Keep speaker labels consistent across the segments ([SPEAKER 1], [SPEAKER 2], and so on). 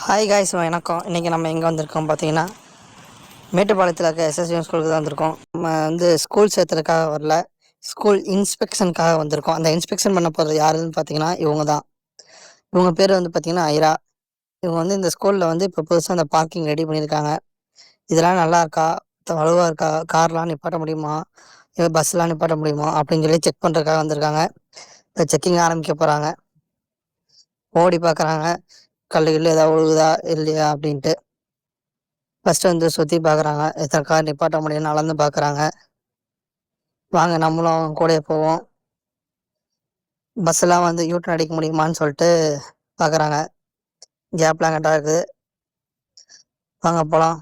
[SPEAKER 1] Hi guys, வணக்கம். இன்றைக்கி நம்ம எங்கே வந்திருக்கோம் பார்த்தீங்கன்னா, மேட்டுப்பாளையத்தில் இருக்க எஸ்எஸ்விஎம் ஸ்கூலுக்கு தான் வந்திருக்கோம். நம்ம ஸ்கூல் சேர்த்துறதுக்காக வரல, ஸ்கூல் இன்ஸ்பெக்ஷனுக்காக வந்திருக்கோம். அந்த இன்ஸ்பெக்ஷன் பண்ண போகிறது யாருன்னு பார்த்தீங்கன்னா இவங்க தான். இவங்க பேர் பார்த்தீங்கன்னா ஐரா. இவங்க இந்த ஸ்கூலில் இப்போ புதுசாக அந்த பார்க்கிங் ரெடி பண்ணியிருக்காங்க. இதெல்லாம் நல்லா இருக்கா, வலுவாக இருக்கா, கார்லாம் நிப்பாட்ட முடியுமா, இல்லை பஸ்லாம் நிப்பாட்ட முடியுமா அப்படின்னு சொல்லி செக் பண்ணுறதுக்காக வந்திருக்காங்க. இப்போ செக்கிங் ஆரம்பிக்க போகிறாங்க. ஓடி பார்க்குறாங்க, கல்லு ஏதாவது விழுகுதா இல்லையா அப்படின்ட்டு. ஃபஸ்ட்டு சுற்றி பார்க்குறாங்க, எத்தனை கார் நிப்பாட்ட முடியும்னு அளந்து பார்க்குறாங்க. வாங்க நம்மளும் அவங்க கூட போவோம். பஸ்ஸெல்லாம் யூட்டன் அடிக்க முடியுமான்னு சொல்லிட்டு பார்க்குறாங்க. கேப்லாம் கரெக்டாக இருக்குது. வாங்க போகலாம்.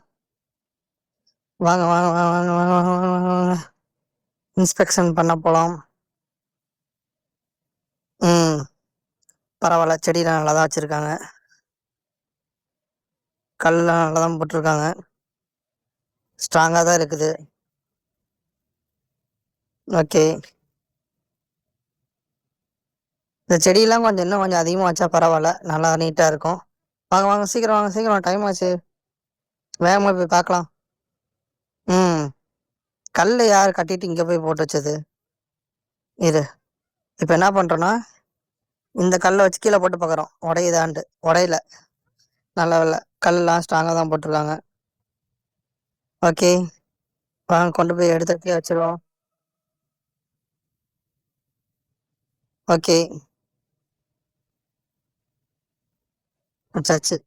[SPEAKER 1] வாங்க வாங்க வாங்க வாங்க வாங்க வாங்க வாங்க வாங்க இன்ஸ்பெக்ஷன் பண்ண போகலாம். பரவாயில்ல, செடியெலாம் நல்லா தான் வச்சுருக்காங்க. கல்லாம் நல்லா தான் போட்டிருக்காங்க. ஸ்ட்ராங்காக தான் இருக்குது. ஓகே, இந்த செடியெல்லாம் இன்னும் கொஞ்சம் அதிகமாக வச்சா பரவாயில்ல, நல்லா நீட்டாக இருக்கும். வாங்க வாங்க, சீக்கிரம் வாங்க, சீக்கிரம், டைம் ஆச்சு. வேகமாக போய் பார்க்கலாம். கல் யார் கட்டிட்டு இங்கே போய் போட்டு வச்சது இது? இப்போ என்ன பண்ணுறோன்னா, இந்த கல்லை வச்சு கீழே போட்டு பார்க்குறோம் உடையுதான்ட்டு. உடையில, நல்ல வேலை, கல்லாம் ஸ்ட்ராங்காக தான் போட்டிருக்காங்க. ஓகே, வாங்க கொண்டு போய் எடுத்து வச்சிருவோம். ஓகே, வச்சாச்சு.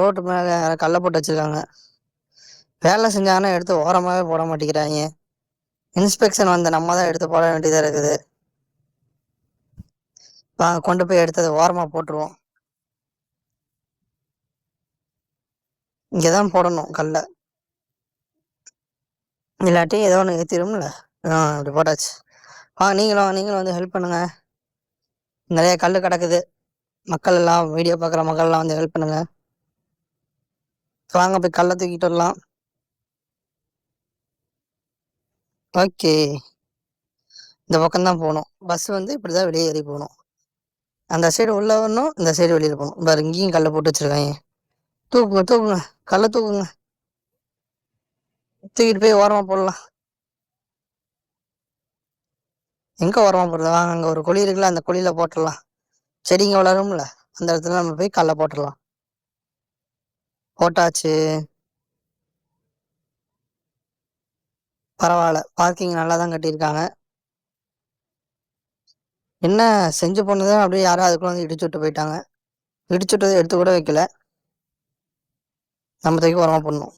[SPEAKER 1] ரோட்டு மேலே கல்லை போட்டு வச்சுருக்காங்க. வேலை செஞ்சாங்கன்னா எடுத்து ஓரமாகவே போட மாட்டேங்கிறாங்க. இன்ஸ்பெக்ஷன் நம்ம தான் எடுத்து போட வேண்டியதாக இருக்குது. வாங்க கொண்டு போய் எடுத்ததை ஓரமாக போட்டுருவோம். இங்கே தான் போடணும் கல்லை, இல்லாட்டி ஏதோ ஒன்று ஏற்றிடும்ல. அப்படி போட்டாச்சு. நீங்களும் ஹெல்ப் பண்ணுங்க. நிறைய கல் கிடக்குது. மக்கள் எல்லாம், வீடியோ பார்க்குற மக்கள் எல்லாம் ஹெல்ப் பண்ணுங்க. வாங்க போய் கல்லை தூக்கிட்டு வரலாம். ஓகே, இந்த பக்கம் தான் போகணும். பஸ் இப்படிதான் வெளியே ஏறி போகணும். அந்த சைடு உள்ள வரணும், இந்த சைடு வெளியில் போகணும். வேறு இங்கேயும் கல்லை போட்டு வச்சிருக்காங்க. தூக்குங்க தூக்குங்க, கல்லை தூக்குங்க, தூக்கிட்டு போய் ஓரமாக போடலாம். எங்கே ஓரமாக போடுறது? வாங்க, அங்கே ஒரு குழி இருக்குல்ல, அந்த குழியில் போட்டுடலாம். செடிங்க வளரும்ல, அந்த இடத்துல நம்ம போய் கல்லை போட்டுடலாம். போட்டாச்சு. பரவாயில்ல, பார்க்கிங் நல்லா தான் கட்டியிருக்காங்க. என்ன செஞ்சு போனதும் அப்படியே யாரும் அதுக்குள்ள இடிச்சு விட்டு போயிட்டாங்க. இடிச்சு விட்டதை எடுத்து கூட வைக்கல. நம்ம தூக்கி உரமா போடணும்.